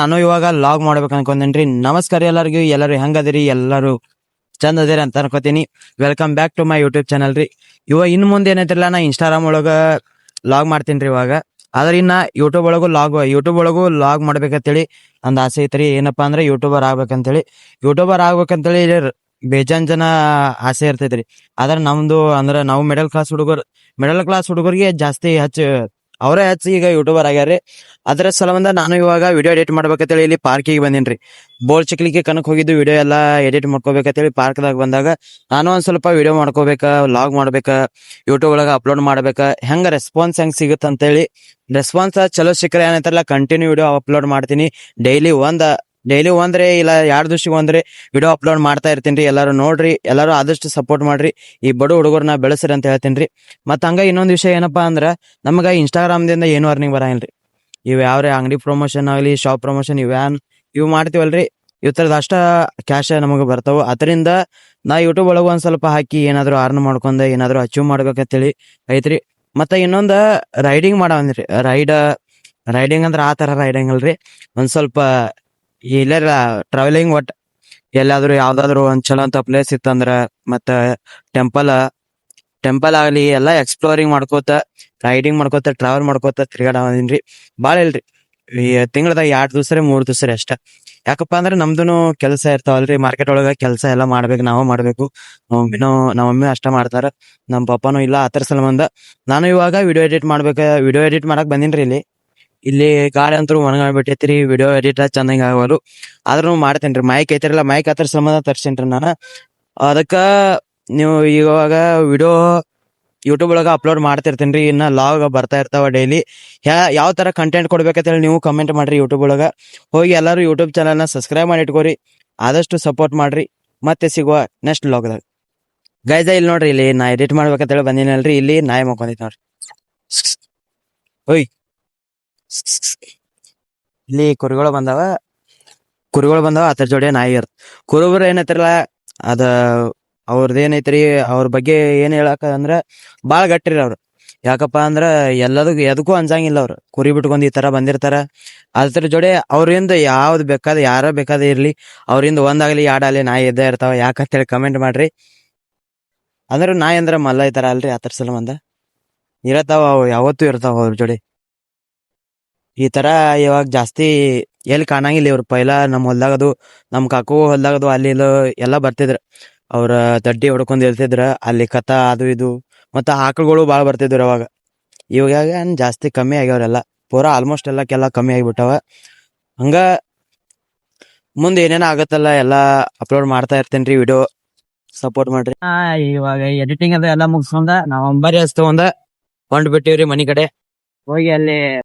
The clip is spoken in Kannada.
ನಾನು ಇವಾಗ ಲಾಗ್ ಮಾಡ್ಬೇಕು ಅನ್ಕೊಂಡೇನ್ರಿ. ನಮಸ್ಕಾರ ಎಲ್ಲರಿಗೂ. ಎಲ್ಲರೂ ಹೆಂಗದಿರಿ? ಎಲ್ಲರೂ ಚಂದ ಅದಿರಿ ಅಂತ ಅನ್ಕೋತೀನಿ. Welcome back to my YouTube channel ರೀ. ಇವಾಗ ಇನ್ ಮುಂದೆ ಏನೈತಿರಲ್ಲ, ನಾ ಇನ್ಸ್ಟಾಗ್ರಾಮ್ ಒಳಗ ಲಾಗ್ ಮಾಡ್ತೀನಿ ಇವಾಗ. ಆದ್ರೆ ಇನ್ನ ಯೂಟ್ಯೂಬ್ ಒಳಗೂ ಲಾಗ್ ಮಾಡ್ಬೇಕಂತೇಳಿ ಒಂದ್ ಆಸೆ ಐತ್ರಿ. ಏನಪ್ಪಾ ಅಂದ್ರೆ ಯೂಟ್ಯೂಬರ್ ಆಗ್ಬೇಕಂತೇಳಿ ಬೇಜಾನ್ ಜನ ಆಸೆ ಇರ್ತೈತ್ರಿ. ಆದ್ರೆ ನಮ್ದು ಅಂದ್ರೆ ನಾವು ಮಿಡಲ್ ಕ್ಲಾಸ್ ಹುಡುಗರಿಗೆ ಜಾಸ್ತಿ ಅವರೇ ಹೆಚ್ಚು ಈಗ ಯೂಟ್ಯೂಬರ್ ಆಗ್ಯಾರ್ರಿ. ಅದ್ರ ಸಲುವಾಗಿ ನಾನು ಇವಾಗ ವಿಡಿಯೋ ಎಡಿಟ್ ಮಾಡ್ಬೇಕಂತೇಳಿ ಇಲ್ಲಿ ಪಾರ್ಕಿಗೆ ಬಂದಿನ್ರಿ. ಬೋಲ್ ಚಿಕ್ಲಿಕ್ಕೆ ಕನಕ್ ಹೋಗಿದ್ದು ವಿಡಿಯೋ ಎಲ್ಲಾ ಎಡಿಟ್ ಮಾಡ್ಕೋಬೇಕಂತೇಳಿ ಪಾರ್ಕ್ದಾಗ ಬಂದಾಗ ನಾನು ಒಂದ್ ಸ್ವಲ್ಪ ವಿಡಿಯೋ ಮಾಡ್ಕೋಬೇಕ, ಲಾಗ್ ಮಾಡ್ಬೇಕ, ಯೂಟ್ಯೂಬ್ ಒಳಗ ಅಪ್ಲೋಡ್ ಮಾಡ್ಬೇಕ. ಹೆಂಗ ರೆಸ್ಪಾನ್ಸ್ ಹೆಂಗ್ ಸಿಗುತ್ತ ಅಂತೇಳಿ, ರೆಸ್ಪಾನ್ಸ್ ಚಲೋ ಸಿಕ್ಕರೆ ಏನಂತಾರಲ್ಲ, ಕಂಟಿನ್ಯೂ ವಿಡಿಯೋ ಅಪ್ಲೋಡ್ ಮಾಡ್ತೀನಿ. ಡೈಲಿ ಒಂದ್ರೆ ಇಲ್ಲ 2 ದಿವಸಕ್ಕೆ ಒಂದ್ರೆ ವಿಡಿಯೋ ಅಪ್ಲೋಡ್ ಮಾಡ್ತಾ ಇರ್ತೀನಿ. ಎಲ್ಲರೂ ನೋಡ್ರಿ, ಎಲ್ಲರೂ ಆದಷ್ಟು ಸಪೋರ್ಟ್ ಮಾಡ್ರಿ, ಈ ಬಡ ಹುಡುಗರ್ನ ಬೆಳೆಸ್ರಿ ಅಂತ ಹೇಳ್ತೀನಿ. ಮತ್ತ ಹಂಗ ಇನ್ನೊಂದ್ ವಿಷಯ ಏನಪ್ಪಾ ಅಂದ್ರ, ನಮಗ ಇನ್ಸ್ಟಾಗ್ರಾಮ್ದಿಂದ ಏನು ಅರ್ನಿಂಗ್ ಬರಂಗಿಲ್ರಿ. ಇವ್ ಯಾವ್ರೆ ಅಂಗಡಿ ಪ್ರಮೋಷನ್ ಆಗ್ಲಿ, ಶಾಪ್ ಪ್ರಮೋಷನ್ ಇವ್ ಮಾಡ್ತೀವಲ್ರಿ, ಇವ್ ತರದ ಅಷ್ಟ ಕ್ಯಾಶ್ ನಮಗ ಬರ್ತಾವ. ಅದರಿಂದ ನಾ ಯೂಟ್ಯೂಬ್ ಒಳಗ ಒಂದ್ ಸ್ವಲ್ಪ ಹಾಕಿ ಏನಾದ್ರು ಅರ್ನ್ ಮಾಡ್ಕೊಂಡ ಏನಾದ್ರು ಅಚೀವ್ ಮಾಡ್ಬೇಕಂತೇಳಿ ಐತ್ರಿ. ಮತ್ತ ಇನ್ನೊಂದ ರೈಡಿಂಗ್ ಮಾಡವಂದ್ರಿ. ರೈಡಿಂಗ್ ಅಂದ್ರ ಆ ತರ ರೈಡಿಂಗ್ ಅಲ್ರಿ, ಒಂದ್ ಸ್ವಲ್ಪ ಎಲ್ಲಾರ ಟ್ರಾವೆಲಿಂಗ್, ಎಲ್ಲಾದ್ರೂ ಯಾವ್ದಾದ್ರು ಒಂದ್ ಚಲೋ ಅಂತ ಪ್ಲೇಸ್ ಇತ್ತಂದ್ರ, ಮತ್ತ ಟೆಂಪಲ್ ಆಗ್ಲಿ ಎಲ್ಲಾ ಎಕ್ಸ್ಪ್ಲೋರಿಂಗ್ ಮಾಡ್ಕೋತ, ರೈಡಿಂಗ್ ಮಾಡ್ಕೋತ, ಟ್ರಾವೆಲ್ ಮಾಡ್ಕೋತ ತಿರ್ಗಾಡೀನ್ರಿ. ಬಾಳ ಇಲ್ರಿ, ಈ ತಿಂಗಳದಾಗ 2 ದಿವಸ 3 ದಿವಸ ಅಷ್ಟ. ಯಾಕಪ್ಪ ಅಂದ್ರೆ ನಮ್ದುನು ಕೆಲಸ ಇರ್ತಾವಲ್ರಿ, ಮಾರ್ಕೆಟ್ ಒಳಗ ಕೆಲಸ ಎಲ್ಲಾ ಮಾಡ್ಬೇಕು, ನಾವು ಮಾಡ್ಬೇಕು. ನಮ್ಮಮ್ಮಿ ಅಷ್ಟ ಮಾಡ್ತಾರ, ನಮ್ ಪಪ್ಪಾನು ಇಲ್ಲ. ಆತರ ಸಂಬಂಧ ನಾನು ಇವಾಗ ವಿಡಿಯೋ ಎಡಿಟ್ ಮಾಡಕ್ ಬಂದಿನ್ರಿ. ಇಲ್ಲಿ ಗಾಳಿ ಅಂತೂ ಒಣಗಾಡ್ಬಿಟ್ಟೈತ್ರಿ, ವಿಡಿಯೋ ಎಡಿಟ್ ಚೆನ್ನಾಗಿ ಆಗೋರು. ಆದ್ರೂ ಮಾಡ್ತೇನ್ರಿ. ಮೈಕ್ ಐತಿರಲ್ಲ, ಮೈಕ್ ಹತ್ರ ಸಂಬಂಧ ತರ್ಸೇನ್ರಿ ನಾನು. ಅದಕ್ಕ ನೀವು ಇವಾಗ ವಿಡಿಯೋ ಯೂಟ್ಯೂಬ್ ಒಳಗ ಅಪ್ಲೋಡ್ ಮಾಡ್ತಿರ್ತೇನ್ರಿ. ಇನ್ನ ಲಾಗ್ ಬರ್ತಾ ಇರ್ತಾವ ಡೈಲಿ. ಯಾವ ತರ ಕಂಟೆಂಟ್ ಕೊಡ್ಬೇಕಂತೇಳಿ ನೀವು ಕಮೆಂಟ್ ಮಾಡ್ರಿ. ಯೂಟ್ಯೂಬ್ ಒಳಗ ಹೋಗಿ ಎಲ್ಲರೂ ಯೂಟ್ಯೂಬ್ ಚಾನಲ್ ನ ಸಬ್ಸ್ಕ್ರೈಬ್ ಮಾಡಿ ಇಟ್ಕೋರಿ, ಆದಷ್ಟು ಸಪೋರ್ಟ್ ಮಾಡ್ರಿ. ಮತ್ತೆ ಸಿಗುವ ನೆಕ್ಸ್ಟ್ ಲಾಗ್ದಾಗ. ಗೈಸ ಇಲ್ಲಿ ನೋಡ್ರಿ, ಇಲ್ಲಿ ನಾ ಎಡಿಟ್ ಮಾಡ್ಬೇಕಂತೇಳಿ ಬಂದಿನಲ್ರಿ. ಇಲ್ಲಿ ನಾಯಿ ಮಕ್ಕೊಂದೈತಿ ನೋಡ್ರಿ. ಓಯ್, ಇಲ್ಲಿ ಕುರಿಗಳು ಬಂದಾವ, ಅದ್ರ ಜೋಡಿ ನಾಯಿ ಇರ್ತ. ಕುರುಬರು ಏನೈತಿರಲ್ಲ, ಅದ ಅವ್ರದ್ದು ಏನೈತ್ರಿ, ಅವ್ರ ಬಗ್ಗೆ ಏನ್ ಹೇಳಕ ಅಂದ್ರ ಬಾಳ ಗಟ್ಟಿರಿ ಅವ್ರು. ಯಾಕಪ್ಪ ಅಂದ್ರ ಎದಕ್ಕೂ ಅಂಜಂಗಿಲ್ಲ ಅವ್ರು. ಕುರಿ ಬಿಟ್ಕೊಂಡ್ ಈ ತರ ಬಂದಿರ್ತಾರ. ಅದ್ರ ಜೋಡಿ ಅವ್ರಿಂದ ಯಾರ ಬೇಕಾದ ಇರ್ಲಿ, ಅವ್ರಿಂದ ಒಂದಾಗ್ಲಿ 2 ಆಗ್ಲಿ ನಾಯಿ ಇದ್ದೇ ಇರ್ತಾವ. ಯಾಕಂತೇಳಿ ಕಮೆಂಟ್ ಮಾಡ್ರಿ. ಅಂದ್ರ ನಾಯಿ ಅಂದ್ರ ಮಲ್ಲ ಈ ತರ ಅಲ್ರಿ, ಆತರ ಸಂಬಂಧ ಇರತಾವ, ಅವು ಯಾವತ್ತೂ ಇರ್ತಾವ ಅವ್ರ ಜೋಡಿ. ಈ ತರ ಇವಾಗ ಜಾಸ್ತಿ ಎಲ್ಲಿ ಕಾಣಂಗಿಲ್ಲ ಇವ್ರು. ಪೈಲ ನಮ್ ಕಾಕು ಹೊಲ್ದಾಗದು ಅಲ್ಲಿ ಎಲ್ಲಾ ಬರ್ತಿದ್ರ. ಅವ್ರ ದಡ್ಡಿ ಹೊಡ್ಕೊಂಡ್ ಇರ್ತಿದ್ರ ಅಲ್ಲಿ. ಕಥ ಅದು ಇದು ಮತ್ತ ಆಕಳುಗಳು ಬಾಳ ಬರ್ತಿದ್ರು ಅವಾಗ. ಇವಾಗ ಜಾಸ್ತಿ ಕಮ್ಮಿ ಆಗ್ಯಾವ್ರೆಲ್ಲ, ಪೂರಾ ಆಲ್ಮೋಸ್ಟ್ ಎಲ್ಲಕ್ಕೆಲ್ಲ ಕಮ್ಮಿ ಆಗಿಬಿಟ್ಟವ. ಹಂಗ ಮುಂದೆ ಏನೇನ ಆಗತ್ತಲ್ಲ ಎಲ್ಲಾ ಅಪ್ಲೋಡ್ ಮಾಡ್ತಾ ಇರ್ತೇನ್ರಿ. ವಿಡಿಯೋ ಸಪೋರ್ಟ್ ಮಾಡ್ರಿ. ಇವಾಗ ಎಡಿಟಿಂಗ್ ಅದ ಎಲ್ಲ ಮುಗಿಸ್ಕೊಂಡ ನಾವ್ 9 ಹೊಂಡ್ ಬಿಟ್ಟಿವ್ರಿ ಮನಿ ಕಡೆ ಹೋಗಿ. ಅಲ್ಲಿ